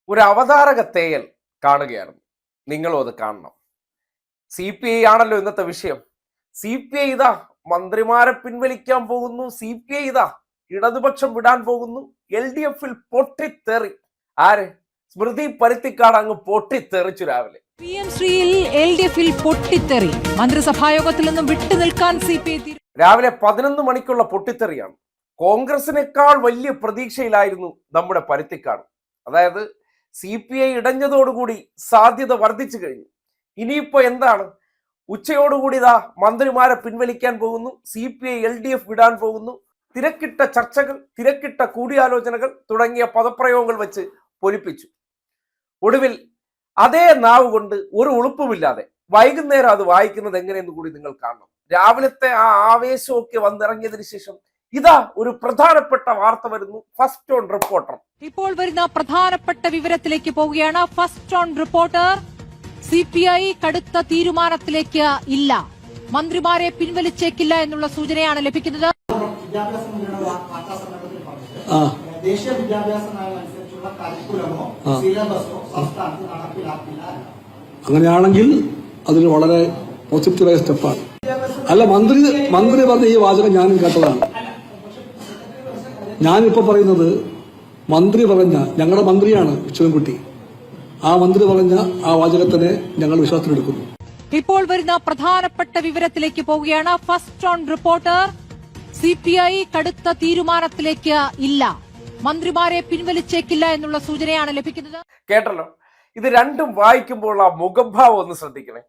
ഒരു അവതാരക തേയൽ കാണുകയായിരുന്നു. നിങ്ങളും അത് കാണണം. CPI ആണല്ലോ ഇന്നത്തെ വിഷയം. CPI ഇതാ മന്ത്രിമാരെ പിൻവലിക്കാൻ പോകുന്നു. CPI ഇതാ ഇടതുപക്ഷം വിടാൻ പോകുന്നു. LDF-ൽ പൊട്ടിത്തെറി. ആര്? സ്മൃതി പരുത്തിക്കാട് അങ്ങ് പൊട്ടിത്തെറിച്ചു രാവിലെ. PMശ്രീയിൽ LDF-ൽ പൊട്ടിത്തെറി. മന്ത്രിസഭായോഗത്തിൽ നിന്നും വിട്ടുനിൽക്കാൻ CPI രാവിലെ 11 മണിക്കുള്ള പൊട്ടിത്തെറിയാണ്. കോൺഗ്രസിനേക്കാൾ വലിയ പ്രതീക്ഷയിലായിരുന്നു നമ്മുടെ പരുത്തിക്കാട്. അതായത് CPI ഇടഞ്ഞതോടുകൂടി സാധ്യത വർദ്ധിച്ചു കഴിഞ്ഞു. ഇനിയിപ്പോ എന്താണ്? ഉച്ചയോടുകൂടി ഇതാ മന്ത്രിമാരെ പിൻവലിക്കാൻ പോകുന്നു. CPI LDF വിടാൻ പോകുന്നു. തിരക്കിട്ട ചർച്ചകൾ, തിരക്കിട്ട കൂടിയാലോചനകൾ തുടങ്ങിയ പദപ്രയോഗങ്ങൾ വെച്ച് പൊലിപ്പിച്ചു. ഒടുവിൽ അതേ നാവ് കൊണ്ട് ഒരു ഉളുപ്പുമില്ലാതെ വൈകുന്നേരം അത് വായിക്കുന്നത് എങ്ങനെയെന്ന് കൂടി നിങ്ങൾ കാണണം. രാവിലത്തെ ആ ആവേശമൊക്കെ വന്നിറങ്ങിയതിനു ശേഷം ഇതാ ഒരു പ്രധാനപ്പെട്ട വാർത്ത വരുന്നു. First on reporter. ഇപ്പോൾ വരുന്ന പ്രധാനപ്പെട്ട വിവരത്തിലേക്ക് പോവുകയാണ്. First on reporter. CPI കടുത്ത തീരുമാനത്തിലേക്ക് ഇല്ല. മന്ത്രിമാരെ പിൻവലിച്ചേക്കില്ല എന്നുള്ള സൂചനയാണ് ലഭിക്കുന്നത്. ദേശീയ വിദ്യാഭ്യാസ നയമനുസരിച്ചുള്ള കരിക്കുലമോ സിലബസോ സംസ്ഥാനത്ത് നടപ്പിലാക്കില്ല. അങ്ങനെയാണെങ്കിൽ അതിന് വളരെ പോസിറ്റീവായ സ്റ്റെപ്പാണ്. അല്ല, മന്ത്രി പറഞ്ഞ ഈ വാചകം ഞാനും കേട്ടതാണ്. ഞാനിപ്പോ പറയുന്നത് മന്ത്രി പറഞ്ഞ, ഞങ്ങളുടെ മന്ത്രിയാണ് ശിവൻകുട്ടി, ആ മന്ത്രി പറഞ്ഞ ആ വാചകത്തിനെ ഞങ്ങൾ വിശ്വാസത്തിലെടുക്കുന്നു. ഇപ്പോൾ വരുന്ന പ്രധാനപ്പെട്ട വിവരത്തിലേക്ക് പോവുകയാണ്. First on reporter. CPI കടുത്ത തീരുമാനത്തിലേക്ക് ഇല്ല. മന്ത്രിമാരെ പിൻവലിച്ചേക്കില്ല എന്നുള്ള സൂചനയാണ് ലഭിക്കുന്നത്. കേട്ടല്ലോ. ഇത് രണ്ടും വായിക്കുമ്പോൾ ആ മുഖഭാവം ഒന്ന് ശ്രദ്ധിക്കണേ.